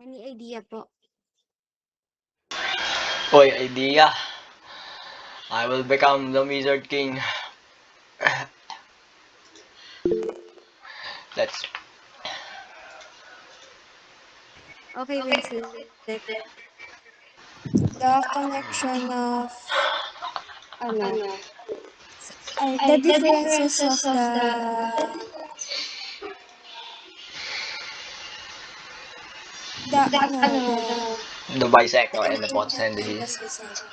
Any idea po? Boy, idea. I will become the Wizard King. Let's. Okay, Winslet. The connection of ano, the differences of the The bisector and the pots and influences in the the society.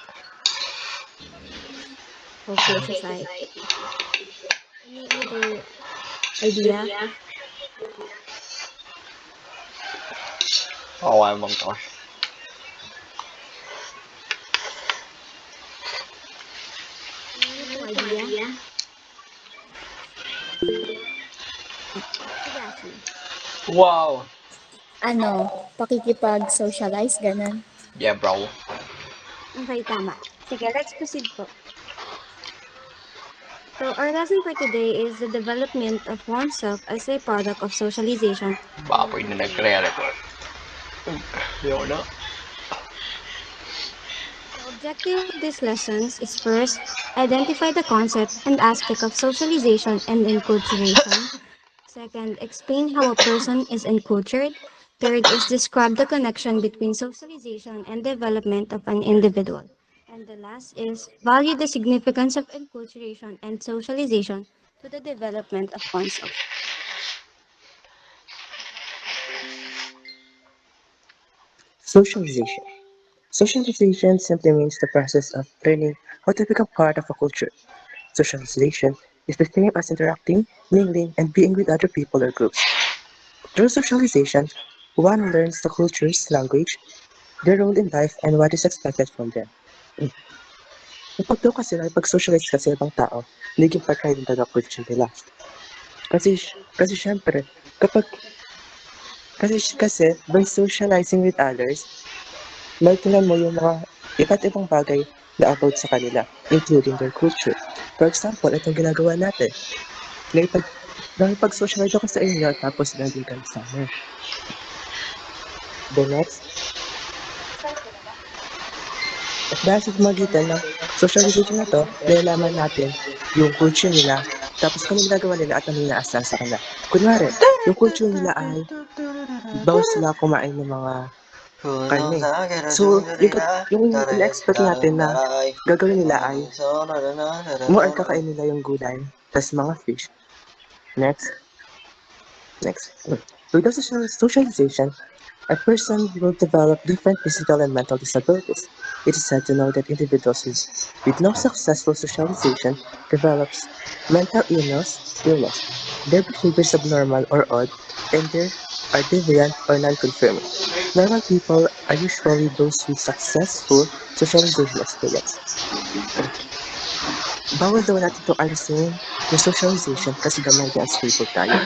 Okay, society. Any other idea? oh, I'm on to. Wala pong idea? Sige, Ashley. Wow. Ano, pakikipag-socialize, ganun. Yeah, bro. Okay, tama. Sige, let's proceed po. So, our lesson for today is the development of oneself as a product of socialization and Baboy na enculturation. nagre-record. Yun na. The objective of these lessons is first, identify the concept and aspect of socialization and enculturation. Second, explain how a person is encultured. Third is describe the connection between socialization and development of an individual. And the last is value the significance of enculturation and socialization to the development of oneself. Socialization. Socialization simply means the process of learning how to become part of a culture. Socialization is the same as interacting, mingling, and being with other people or groups. Through socialization, one learns the culture's language, their role in life, and what is expected from them. Kapag daw kasi nakipag-socialize ka sa ibang tao, naging part ka rin ng culture nila. Kasi syempre, kapag, kasi by socializing with others, maitunan mo yung mga iba't ibang bagay na about sa kanila, including their culture. For example, itong ginagawa natin. Nakipag, nakipag-socialize ako sa inyo tapos nandun kayo sa amin. The next, at dahil sa magitan ng socialization na to, nalalaman natin yung culture nila, tapos kung ano ginagawa nila at ano inaasal sa kanila. Kunwari, yung culture nila ay bawal sila kumain ng mga karne. So, yung ina-expect natin na gagawin nila ay more kakain nila yung gulay, tas mga fish. Next. With the socialization, a person will develop different physical and mental disabilities. It is said to know that individuals with no successful socialization develops mental illness. Their behaviors abnormal or odd, and they are deviant or non-conforming. Normal people are usually those with successful socialization experience. Bawal daw natin itong alisin yung socialization kasi gamay niya unstable tayo.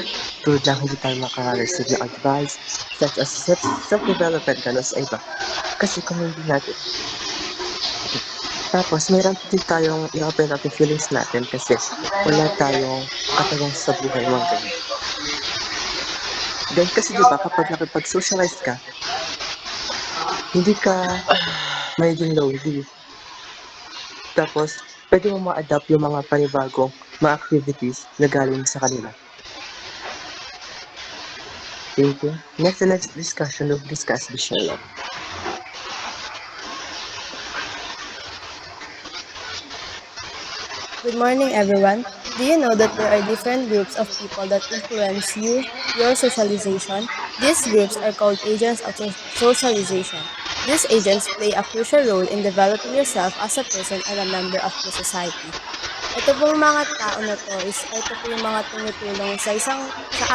Tulad lang hindi tayo makaka-receive ng advice such as self-development gano'n sa iba. Kasi kung hindi natin. Tapos, mayroon din tayong i-open up yung feelings natin kasi wala tayong katawang sa buhay mo ganyan. Dahil kasi diba kapag nakipag-socialize ka, hindi ka magiging lonely. Tapos, pwede mo ma-adapt yung mga panibagong mga activities na galing sa kanila. Thank you. Next, the next discussion will discuss the Sherlock. Good morning, everyone. Do you know that there are different groups of people that influence your socialization? These groups are called agents of socialization. These agents play a crucial role in developing yourself as a person and a member of the society. Ito pong mga tao na to ito po yung mga tumutulong sa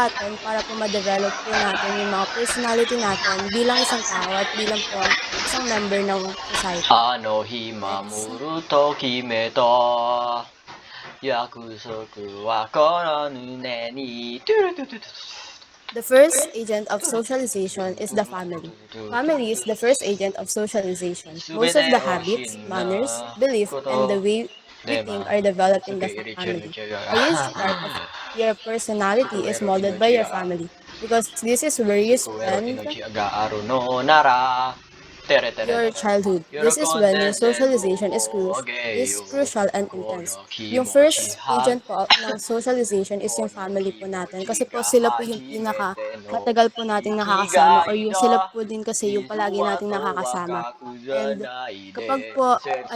atin para po ma-develop po natin yung mga personality natin bilang isang tao at bilang po isang member ng society. Ano himamuru to kimeto. Yakusoku wa kono ne ni. The first agent of socialization is the family. Family is the first agent of socialization. Most of the habits, manners, belief, and the way we think are developed in the family. A huge part of your personality is molded by your family. because this is where you Kuwero spend inochi agaaru no nara. Tere tere your tere. childhood. This is when your Yorokonde socialization mo is ageyo. crucial and intense. Koyo Yung kimochi first ha. agent po ng socialization is yung Koyo family po natin. Kasi kimochi po ga sila po yung pinaka hajimete no. matagal po nating nakakasama or Ikigai yung no. sila po din kasi yung palagi nating Izuwato nakakasama. wakaku And zanai de. kapag po Setsu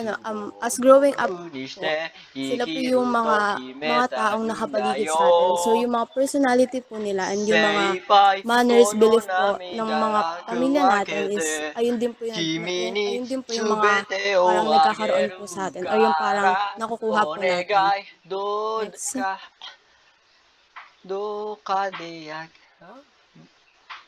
as wo growing up goku ni po, shite. sila po Ikiru yung to mga kimeta taong in da nakapaligid yo. sa atin. So yung mga personality po nila and yung mga Seipai manners, kono belief po ng mga namidaraku pamilya natin is wakete. ayun Kimi ni ayun din po yung mga tsubete parang o nagkakaroon ageru po sa atin or yung parang kara. nakukuha po natin. Onegai do Next. ka do ka deyak.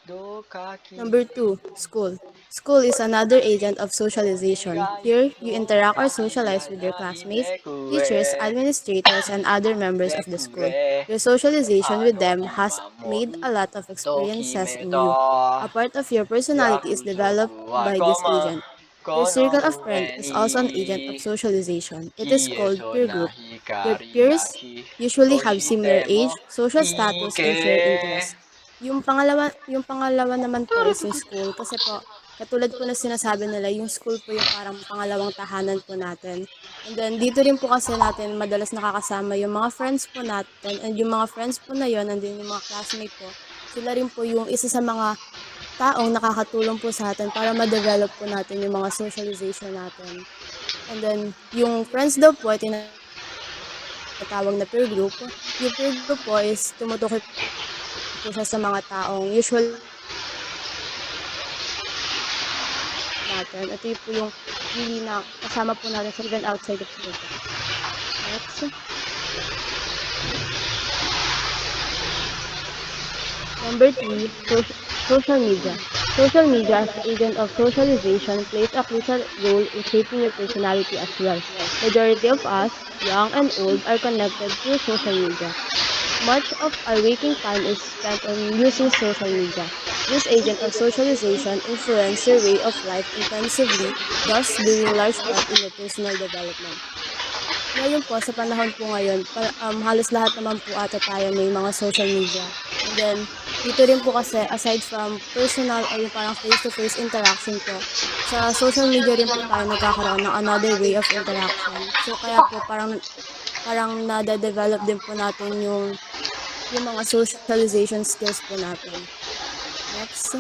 Do ka Number 2, school. School is another agent of socialization. Here, you interact or socialize with your classmates, teachers, administrators, and other members of the school. Your socialization with them has made a lot of experiences in you. A part of your personality is developed by this agent. Your circle of friends is also an agent of socialization. It is called peer group. Your peers usually have similar age, social status, and shared interests. Yung pangalawa naman po is yung school kasi po katulad po na sinasabi nila, yung school po yung parang pangalawang tahanan po natin. And then dito rin po kasi natin madalas nakakasama yung mga friends po natin and yung mga friends po na yon and then yung mga classmate po, sila rin po yung isa sa mga taong nakakatulong po sa atin para ma-develop po natin yung mga socialization natin. And then yung friends daw po ay tinatawag na peer group. Yung peer group po is tumutukoy po siya sa mga taong usually natin. Ito yung po yung really na kasama po natin sa even outside of school. Next. Number 3, social media. Social media as agent of socialization plays a crucial role in shaping your personality as well. Majority of us, young and old, are connected through social media. Much of our waking time is spent on using social media. This agent of socialization influences your way of life intensively, thus doing large part in your personal development. Ngayon po, sa panahon po ngayon, halos lahat naman po ata tayo may mga social media. And then, dito rin po kasi, aside from personal or yung parang face-to-face interaction po, sa social media rin po tayo nagkakaroon ng another way of interaction. So, kaya po, parang nade-develop din po natin yung mga socialization skills po natin. Next.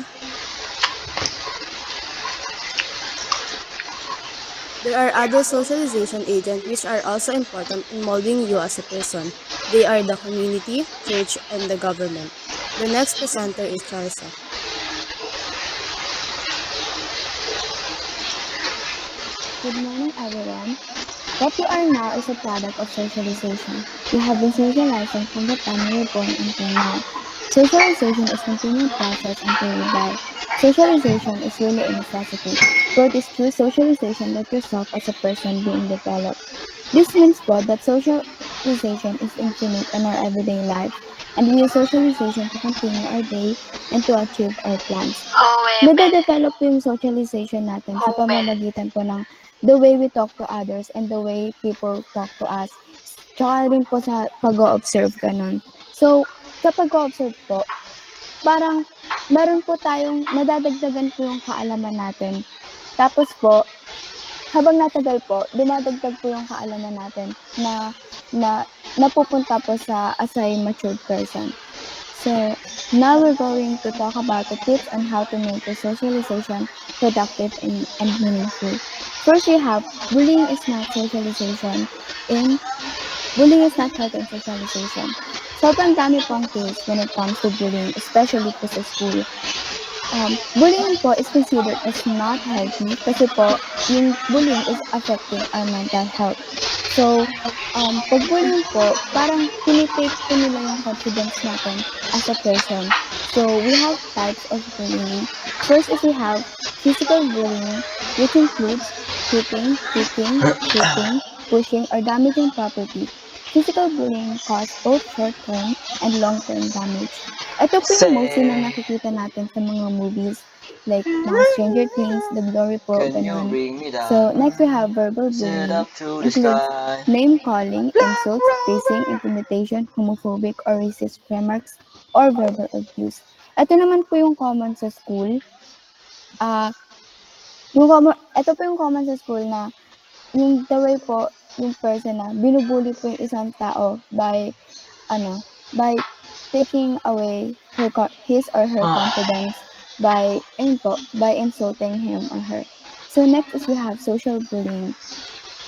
There are other socialization agents which are also important in molding you as a person. They are the community, church, and the government. The next presenter is Charsa. Good morning, everyone. What you are now is a product of socialization. You have been socializing from the time you were born until now. Socialization is a continual process until you die. Socialization is really a necessity. Growth is through socialization that yourself as a person being developed. This means po that socialization is infinite in our everyday life, and we use socialization to continue our day and to achieve our plans. Nade-develop po yung socialization natin sa pamamagitan po ng the way we talk to others and the way people talk to us. Tsaka rin po sa pag-o-observe ganun. So, sa pag-o-observe po, parang meron po tayong nadadagdagan po yung kaalaman natin. Tapos po, habang natagal po, dumadagdag po yung kaalaman natin na napupunta po sa as a matured person. So, now we're going to talk about the tips on how to make your socialization productive and meaningful. First, we have bullying is not socialization bullying is not healthy in socialization. Sobrang dami pong case when it comes to bullying, especially po sa school. Bullying po is considered as not healthy kasi po yung bullying is affecting our mental health. So, pag bullying po, parang tinitake po nila yung confidence natin as a person. So, we have types of bullying. First is we have physical bullying, which includes hitting, kicking, shooting, pushing, or damaging property. Physical bullying causes both short-term and long-term damage. Ito po yung mostly na nakikita natin sa mga movies like mga Stranger Things, The Glory po, Can you ganun. bring me down? So, next we have verbal Set bullying. up to the Includes sky. name-calling, insults, teasing, intimidation, homophobic or racist remarks, or verbal abuse. Ito naman po yung common sa school. Ito po yung common sa school na yung the way po yung person na binubully po yung isang tao by taking away his or her confidence by insulting him or her. So next is we have social bullying.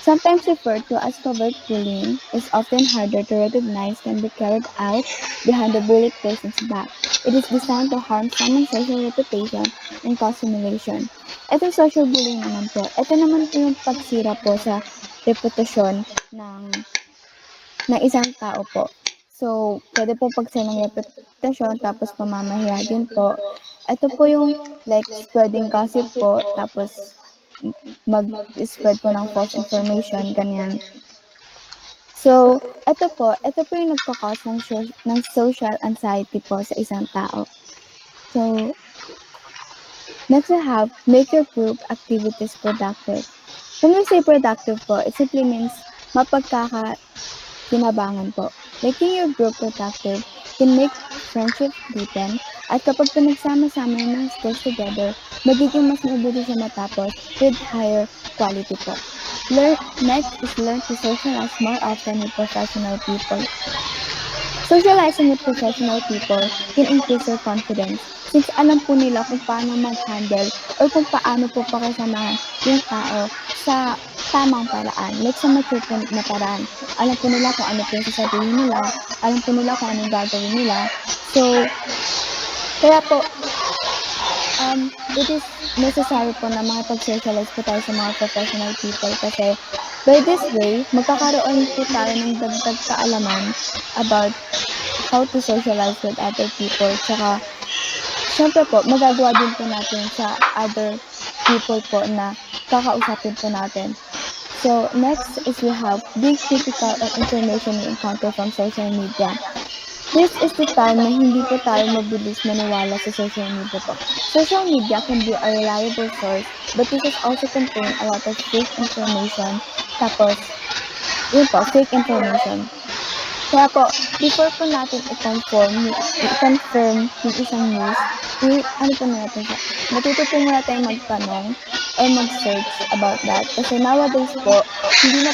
Sometimes referred to as covert bullying, is often harder to recognize can be carried out behind the bullied person's back. It is designed to harm someone's social reputation and cause humiliation. Itong social bullying naman po, ito naman po yung pagsira po sa reputasyon ng isang tao po. So, pwede po pagsira ng reputasyon tapos pamamahiya din po. Ito po yung like spreading gossip po tapos mag-spread po ng false information, ganyan. So, ito po yung nagkakause ng social anxiety po sa isang tao. So, next we have, make your group activities productive. When we say productive po, it simply means mapagkakakinabangan po. Making your group productive can make friendships deepen, at kapag pinagsama-sama yung mga skills together, magiging mas mabuti siya matapos with higher quality po. Next is learn to socialize more often with professional people. Socializing with professional people can increase your confidence since alam po nila kung paano mag-handle or kung paano po pakisamahan yung tao sa tamang paraan, like sa mature po na paraan. Alam po nila kung ano po yung sasabihin nila, alam po nila kung anong gagawin nila. So, kaya po, it is necessary po na makipag-socialize po tayo sa mga professional people kasi by this way, magkakaroon po tayo ng dagdag kaalaman about how to socialize with other people. Tsaka, syempre po, magagawa din po natin sa other people po na kakausapin po natin. So, next is we have being critical of information we encounter from social media. This is the time na hindi po tayo mabilis maniwala sa social media po. Social media can be a reliable source, but this is also contain a lot of fake information. Tapos, yun po, fake information. Kaya po, before po natin i-confirm yung isang news, ano po natin siya, matuto po muna tayong magtanong or mag-search about that. Kasi nowadays po, hindi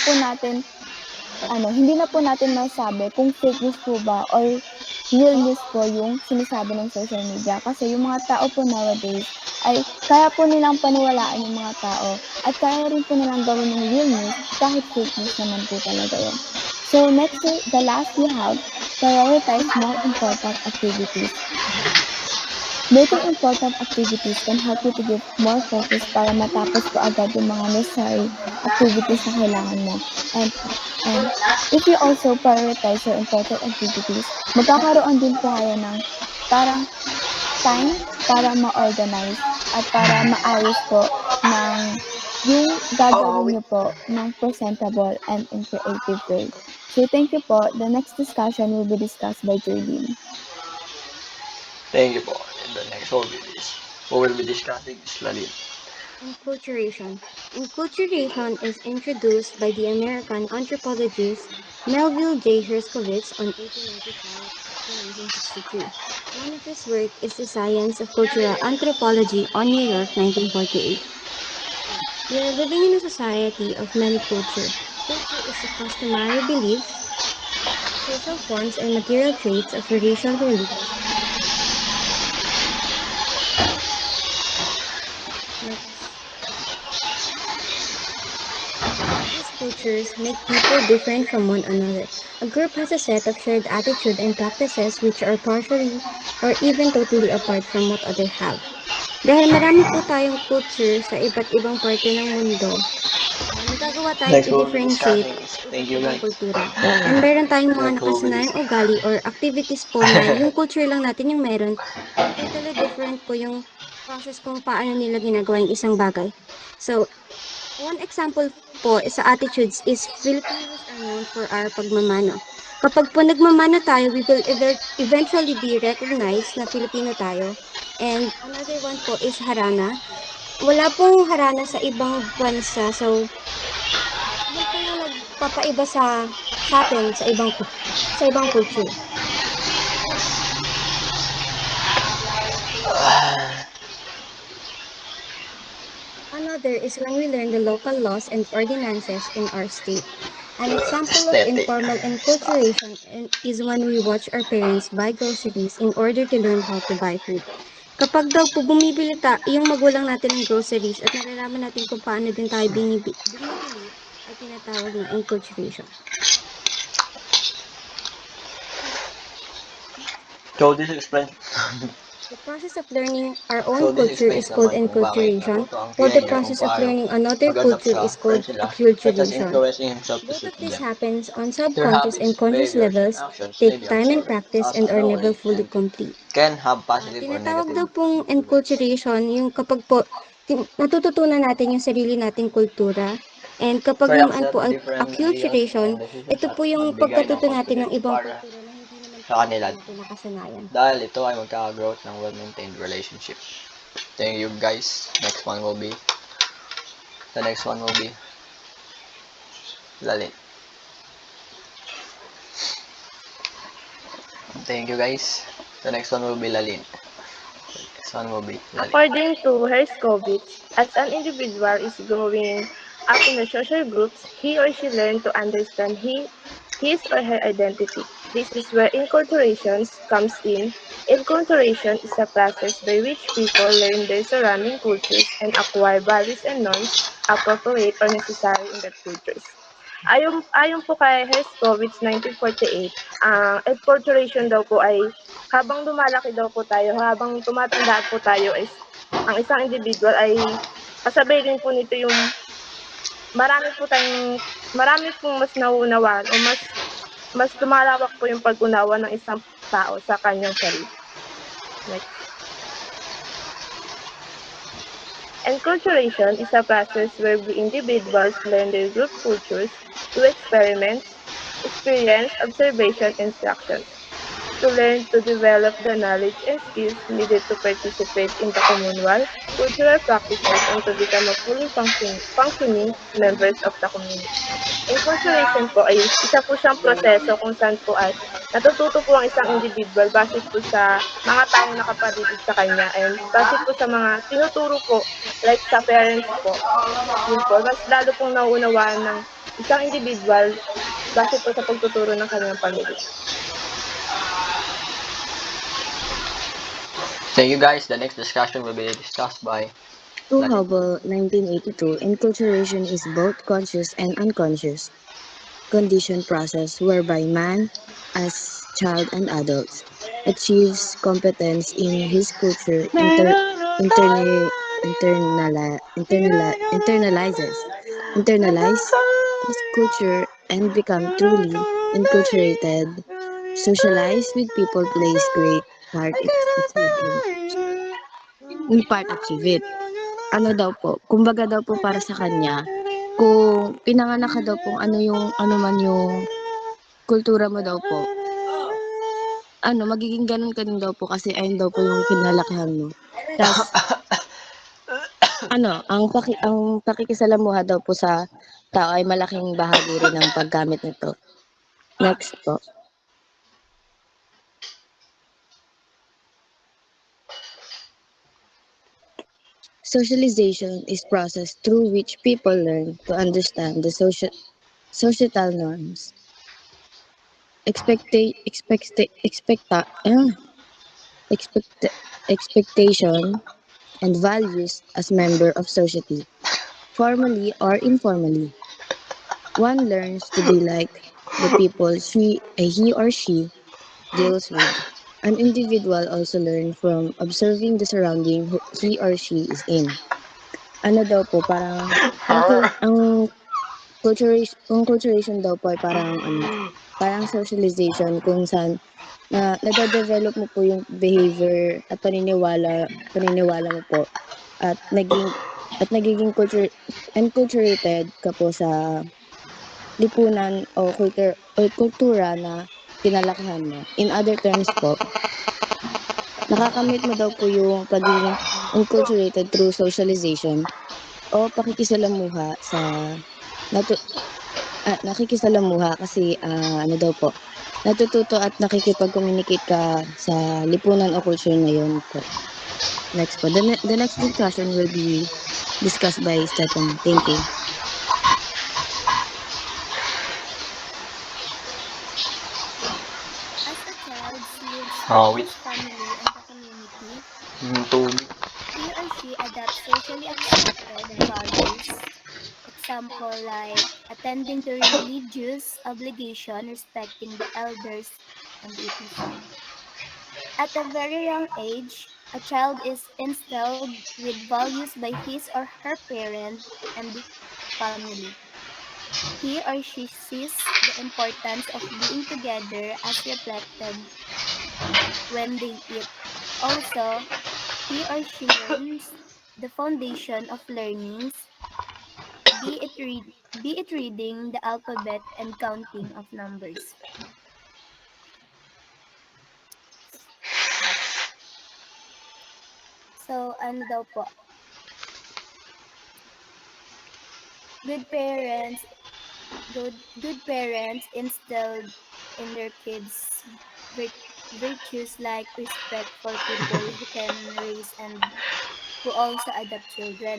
na po natin masabi kung fake news po ba or real news po yung sinasabi ng social media. Kasi yung mga tao po nowadays ay kaya po nilang paniwalaan yung mga tao at kaya rin po nilang gawin ng real news kahit fake news naman po talaga yun. So next, the last we have, prioritize more important activities. Making important activities can help you to give more focus para matapos po agad yung mga necessary activities na kailangan mo. And if you also prioritize your important activities, magkakaroon din po kayo ng parang time para ma-organize at para maayos po ng yung gagawin niyo po ng presentable and in creative way. So thank you po. The next discussion will be discussed by Jolene. Thank you po. And the next one we will be discussing is Lalin. Enculturation. Enculturation is introduced by the American anthropologist Melville J. Herskovits on 1895 to 1963. One of his work is The Science of Cultural Anthropology on New York, 1948. We are living in a society of many cultures. Culture is the customary beliefs, social forms, and material traits of a racial religion. These cultures make people different from one another. A group has a set of shared attitude and practices which are partially or even totally apart from what others have. Dahil marami po tayong culture sa iba't ibang parte ng mundo, nagagawa tayong Next one we'll be i-differentiate discussing is thank you ibang guys. kultura. And meron tayong mga Next one will be nakasanayang ugali or activities po na yung culture lang natin yung meron. Totally different po yung process kung paano nila ginagawa yung isang bagay. So, one example po sa attitudes is Filipinos are known for our pagmamano. Kapag po nagmamano tayo, we will eventually be recognized na Filipino tayo. And another one po is harana. Wala pong harana sa ibang bansa. So, yun po yung nagpapaiba sa atin sa ibang culture. Another is when we learn the local laws and ordinances in our state. An example of Aesthetic. informal Style. enculturation is when we watch our parents buy groceries in order to learn how to buy food. Kapag daw po bumibili yung magulang natin ng groceries at nalalaman natin kung paano din tayo bumibili, ay tinatawag na enculturation. So this explains The process of learning our so own this culture explains is called naman kung bakit enculturation, natuto ang while the teenager kung process of paano learning another mag-adapt culture sa is called friends sila, such as acculturation. influencing himself to Both of suit these them. happens on Their subconscious and habits, conscious behaviors, and levels, actions may take be time and observed practice, as and are never unknowing fully and complete. can have positive or Tinatawag daw negative pong influence. enculturation yung kapag po natututunan natin yung sarili nating kultura. And kapag May naman accept po different ideas acculturation, and decisions ito at po yung magbigay ng pagkatuto natin ng confidence ibang para kultura na hindi naman po sa natin kanila natin nakasanayan. dahil ito ay magkaka-growth ng well-maintained relationship. Thank you guys. The next one will be Lalin. Thank you guys. The next one will be Lalin. Next one will be Lalin. According to Herskovits, as an individual is growing up in the social groups, he or she learns to understand his or her identity. This is where enculturation comes in. Enculturation is a process by which people learn their surrounding cultures and acquire values and norms appropriate or necessary in that cultures. Ayon po kay Herskovits 1948, ang enculturation daw po ay habang lumalaki daw po tayo, habang tumatanda po tayo is ang isang individual ay kasabay din po nito yung marami pong mas nauunawaan o mas lumalawak po yung pag-unawa ng isang tao sa kanyang sarili. Next. Enculturation is a process where individuals learn their group cultures through experiments, experience, observation, and instructions. To learn to develop the knowledge and skills needed to participate in the communal cultural practices and to become a fully functioning members of the community. Enculturation po ay isa po siyang proseso kung saan po ay natututo po ang isang individual base po sa mga taong nakapaligid sa kanya and base po sa mga tinuturo po like sa parents po. Yun po, mas lalo pong nauunawaan ng isang individual base po sa pagtuturo ng kanyang pamilya. Thank you guys. The next discussion will be discussed by To Hubble, 1982, enculturation is both conscious and unconscious conditioned process whereby man, as child and adults, achieves competence in his culture, internalize his culture, and become truly enculturated. Socialize with people plays great part achieve it. Ano daw po, kumbaga daw po para sa kanya, kung pinanganak ka daw po, ano man yung kultura mo daw po, magiging ganun ka din daw po kasi ayun daw po yung kinalakihan mo. Tas, ang pakikisalamuha daw po sa tao ay malaking bahagi rin ng paggamit nito. Next po. Socialization is process through which people learn to understand the societal norms, expectation, and values as member of society, formally or informally. One learns to be like the people he or she deals with. An individual also learns from observing the surrounding he or she is in. Ano daw po, parang ang culturation daw po ay parang socialization kung saan nade-develop mo po yung behavior at paniniwala mo po at nagiging enculturated ka po sa lipunan o kultura na kinalakihan mo. In other terms po, nakakamit mo daw po yung pagiging enculturated through socialization o pakikisalamuha sa nakikisalamuha kasi natututo at nakikipag-communicate ka sa lipunan o culture na yun po. Next po. The next discussion will be discussed by Stephanie. Thank you. As a child lives with Oh, wait. his family and the community, Tubig. he or she adopts socially accepted values. Example like attending to religious obligation, respecting the elders, and etc. At a very young age, a child is instilled with values by his or her parent and family. He or she sees the importance of being together as reflected when they eat. Also, he or she learns the foundation of learnings, be it reading the alphabet and counting of numbers. So, ano daw po? Good parents, good parents instilled in their kids vir- virtues like respect for people who can raise and who also adopt children.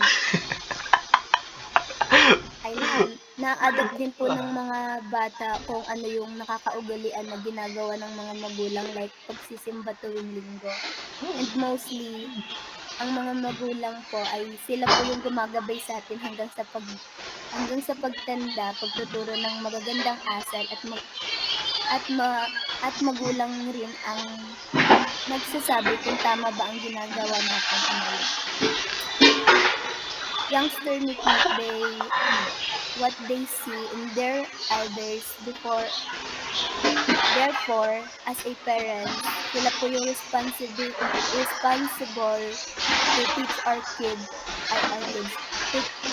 I mean, na-adapt din po ng mga bata kung ano yung nakakaugalian na ginagawa ng mga magulang like pagsisimba tuwing linggo. And mostly, ang mga magulang po ay sila po yung gumagabay sa atin hanggang sa pagtanda, pagtuturo ng magagandang asal at magulang rin ang nagsasabi kung tama ba ang ginagawa natin o mali. Youngster mimic what they see in their elders before. Therefore, as a parents, sila po yung responsible to teach our kids,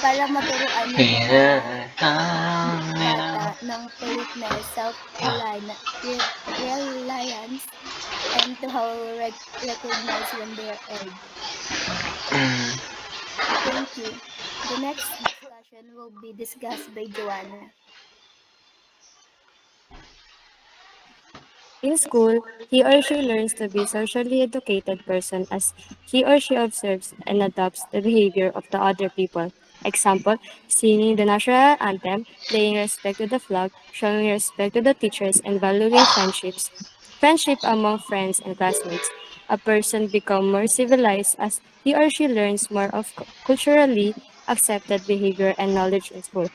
para maturuan yung mga bata ng politeness, self-reliance, and to how recognize when they are old. Thank you. The next discussion will be discussed by Joanna. In school, he or she learns to be socially educated person as he or she observes and adopts the behavior of the other people. Example, singing the national anthem, paying respect to the flag, showing respect to the teachers, and valuing friendships. Friendship among friends and classmates. A person become more civilized as he or she learns more of culturally accepted behavior and knowledge in school.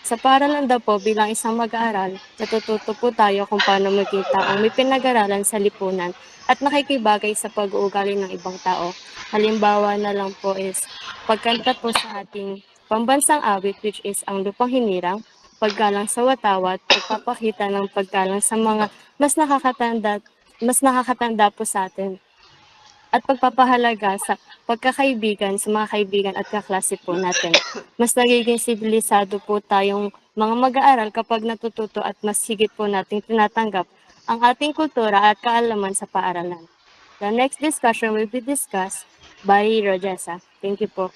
Sa paaralan daw po bilang isang mag-aaral, natututo po tayo kung paano maging taong may pinag-aralan sa lipunan at nakikibagay sa pag-uugali ng ibang tao. Halimbawa na lang po is pagkanta po sa ating pambansang awit which is ang Lupang Hinirang, paggalang sa watawat, pagpapakita ng paggalang sa mga mas nakakatanda po sa atin at pagpapahalaga sa pagkakaibigan sa mga kaibigan at kaklase po natin. Mas nagiging sibilisado po tayong mga mag-aaral kapag natututo at mas higit po nating tinatanggap ang ating kultura at kaalaman sa paaralan. The next discussion will be discussed by Rojessa. Thank you po.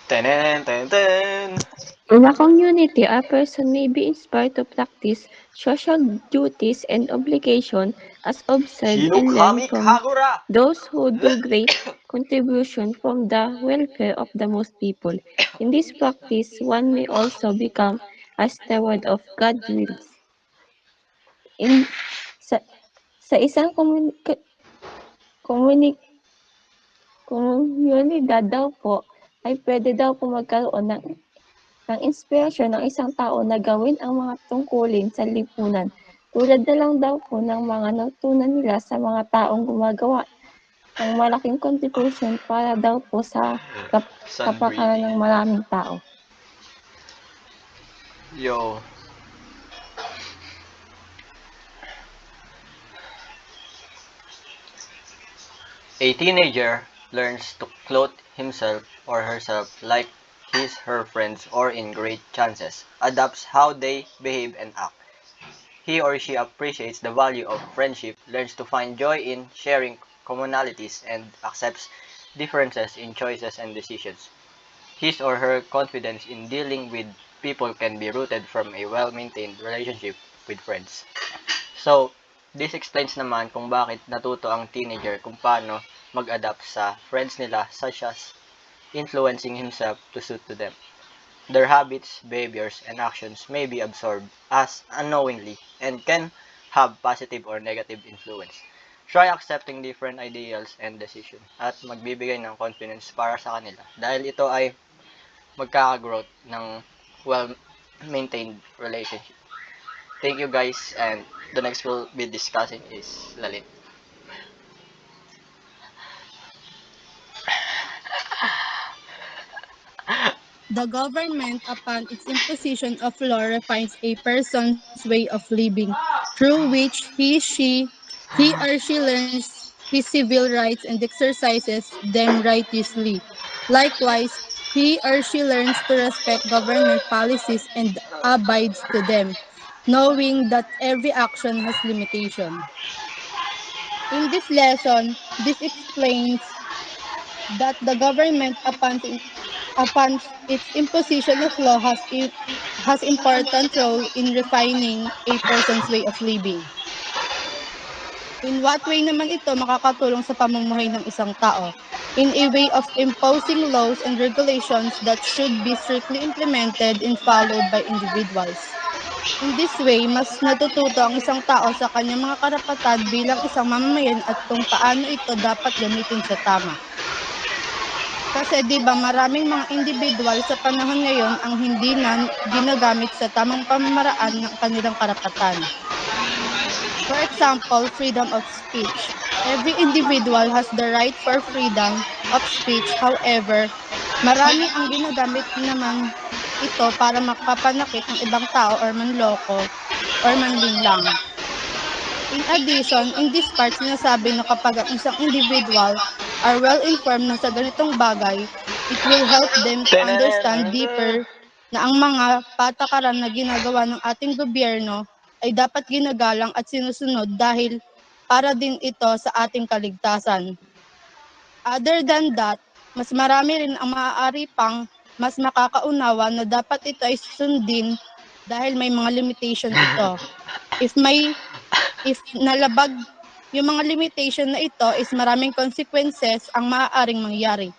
Tenen, ten, ten. In a community, a person may be inspired to practice social duties and obligations as observed and learn Hinukami from Kagura! those who do great contribution from the welfare of the most people. In this practice, one may also become a steward of God's wills. In, sa, sa isang komunidad daw po, ay pwede daw po magkaroon ng inspirasyon ng isang tao na gawin ang mga tungkulin sa lipunan, tulad na lang daw po ng mga natutunan nila sa mga taong gumagawa ng malaking contribution para daw po sa kapakanan ng maraming tao. Yo. A teenager learns to clothe himself or herself like her friends or in great chances, adapts how they behave and act. He or she appreciates the value of friendship, learns to find joy in sharing commonalities, and accepts differences in choices and decisions. His or her confidence in dealing with people can be rooted from a well-maintained relationship with friends. So, this explains naman kung bakit natuto ang teenager kung paano mag-adapt sa friends nila such as influencing himself to suit to them. Their habits, behaviors, and actions may be absorbed as unknowingly and can have positive or negative influence. Try accepting different ideals and decisions at magbibigay ng confidence para sa kanila dahil ito ay magkaka-growth ng well-maintained relationship. Thank you guys, and the next we'll be discussing is Lalit. The government, upon its imposition of law, refines a person's way of living, through which he or she learns his civil rights and exercises them righteously. Likewise, he or she learns to respect government policies and abides to them, knowing that every action has limitation. In this lesson, this explains that the government upon its imposition of law has important role in refining a person's way of living. In what way naman ito makakatulong sa pamumuhay ng isang tao? In a way of imposing laws and regulations that should be strictly implemented and followed by individuals. In this way, mas natututo ang isang tao sa kanyang mga karapatan bilang isang mamamayan at kung paano ito dapat gamitin sa tama. Kasi 'di ba maraming mga individual sa panahon ngayon ang hindi na ginagamit sa tamang pamamaraan ng kanilang karapatan. For example, freedom of speech. Every individual has the right for freedom of speech. However, marami ang ginagamit naman ito para makapanakit ng ibang tao or manloko or manlinlang. In addition, in this part sinasabi na kapag ang isang individual are well-informed na sa ganitong bagay, it will help them to understand deeper na ang mga patakaran na ginagawa ng ating gobyerno ay dapat ginagalang at sinusunod dahil para din ito sa ating kaligtasan. Other than that, mas marami rin ang maaari pang mas makakaunawa na dapat ito ay sundin dahil may mga limitation ito. If nalabag yung mga limitation na ito is maraming consequences ang maaaring mangyari.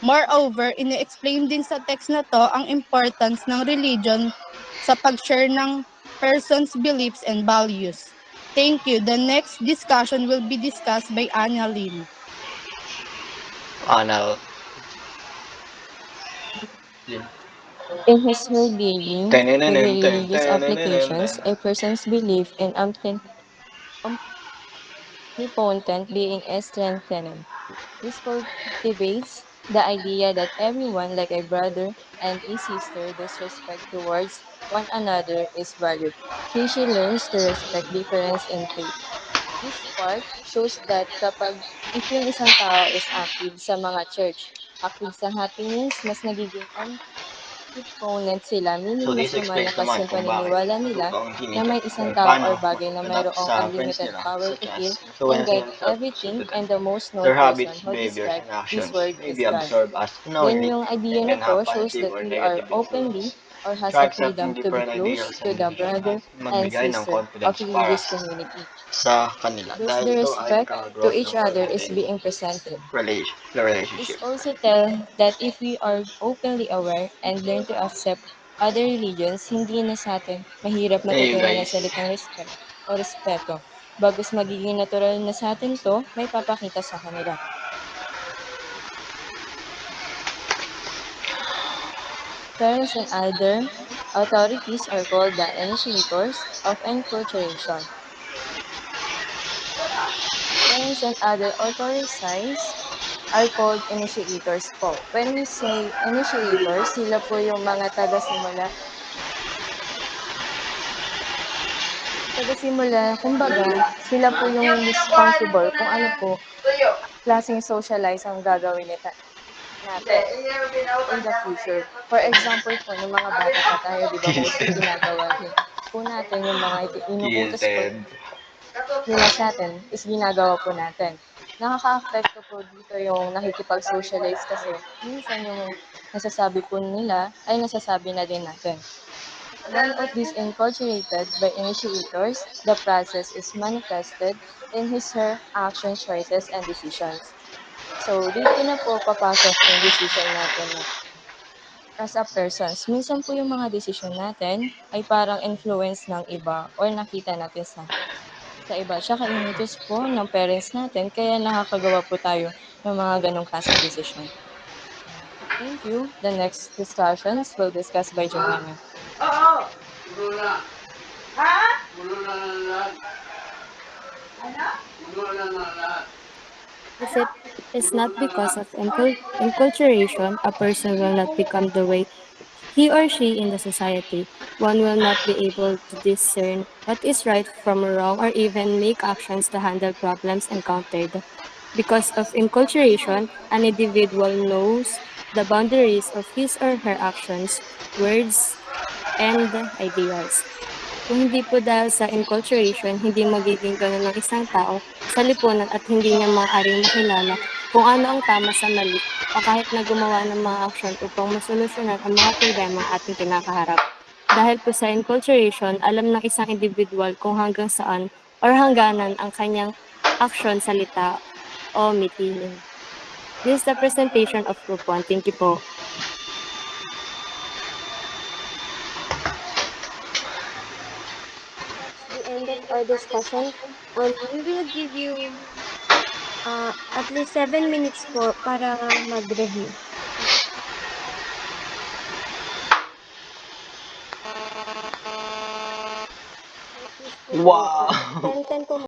Moreover, ini-explain din sa text na to ang importance ng religion sa pag-share ng person's beliefs and values. Thank you. The next discussion will be discussed by Anya Lin. Now, In his whole dealing with religious applications, a person's belief in omnipotent being is strengthened. This cultivates the idea that everyone, like a brother and a sister, thus respect towards one another is valued. She learns to respect difference in faith. This part shows that kapag if yung isang tao is active sa mga church, active sa happenings, mas nagiging opponent sila, so meaning mas this explains lumalakas naman yung kung bakit paniniwala nila natuto ang na teenager may isang kung tao paano or bagay na mag-adapt mayroong sa friends unlimited nila power such to as heal and influencing guide himself to suit everything, to them. and the most known Their person habits, who behaviors, described and this actions word may is be God. absorbed as Then unknowingly yung idea and na can to have shows positive that or we are negative openly influence. or has Try a freedom accepting to be different close ideals to and the decisions brother at and magbigay ng sister of confidence para this community. sa kanila Thus dahil the ito ay respect to nagkaka-growth each ng other is well-maintained being presented. This relationship. also tell that if we are openly aware and learn to accept other religions, hindi na sa atin mahirap Thank you matutunan ng guys. salitang respect o respeto. Bagos magiging natural na sa atin to, may papakita sa kanila. Parents and other authorities are called the initiators of enculturation. Parents and other authorities are called initiators po. When we say initiators, sila po yung mga taga-simula, kumbaga, sila po yung responsible kung ano po klaseng socialize ang gagawin natin in the future. For example po, nung mga bata pa tayo, di ba, mostly ginagawa din po natin yung mga inuutos po Gilted. nila sa atin is ginagawa po natin. Nakaka-apekto po dito yung nakikipag-socialize kasi minsan yung nasasabi po nila ay nasasabi na din natin. One of these inculturated by initiators, the process is manifested in his her action choices and decisions. So, dito na po papasok yung decision natin na as a persons. Minsan po yung mga desisyon natin ay parang influence ng iba or nakita natin sa iba. Tsaka inutos po ng parents natin kaya nakakagawa po tayo ng mga ganong klaseng desisyon. Thank you. The next discussions will discuss by Joanna. If it is not because of enculturation, a person will not become the way he or she in the society. One will not be able to discern what is right from wrong or even make actions to handle problems encountered. Because of enculturation, an individual knows the boundaries of his or her actions, words, and ideas. Kung hindi po dahil sa enculturation, hindi magiging ganun ng isang tao sa lipunan at hindi niya maaaring makilala kung ano ang tama sa mali o kahit na gumawa ng mga aksyon upang masolusyonan ang mga problema ating kinakaharap. Dahil po sa enculturation, alam ng isang individual kung hanggang saan or hangganan ang kanyang aksyon, salita o mitinin. This is the presentation of Group 1. Thank you po. That's the end of our discussion. We will give you at least 7 minutes po para mag-review. Please po, Wow! 10-10 po